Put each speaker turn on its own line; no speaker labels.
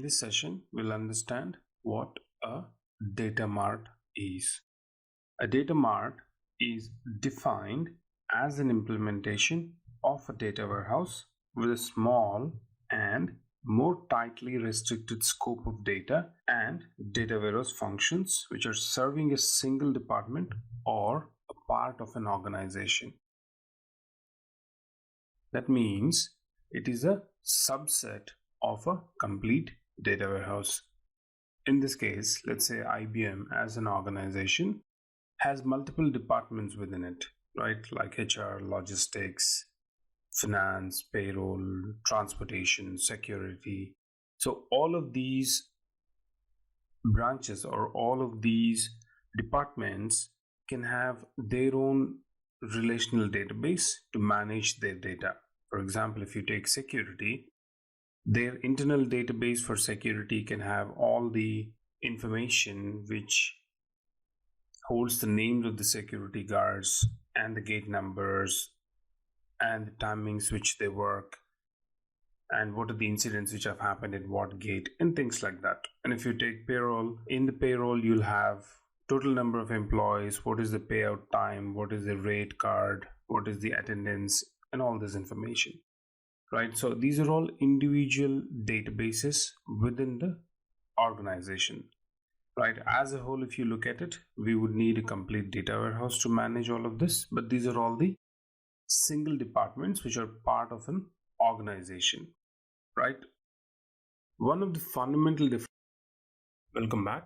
In this session, we'll understand what a data mart is. A data mart is defined as an implementation of a data warehouse with a small and more tightly restricted scope of data and data warehouse functions which are serving a single department or a part of an organization. That means it is a subset of a complete data warehouse. In this case, let's say IBM as an organization has multiple departments within it, right? Like HR, logistics, finance, payroll, transportation, security. So all of these branches or all of these departments can have their own relational database to manage their data. For example, if you take security, their internal database for security can have all the information which holds the names of the security guards and the gate numbers and the timings which they work and what are the incidents which have happened at what gate and things like that. And if you take payroll, in the payroll you'll have total number of employees, what is the payout time, what is the rate card, what is the attendance, and all this information, right? So these are all individual databases within the organization, right? As a whole, if you look at it, we would need a complete data warehouse to manage all of this, but these are all the single departments which are part of an organization, right? One of the fundamental differences. Welcome back.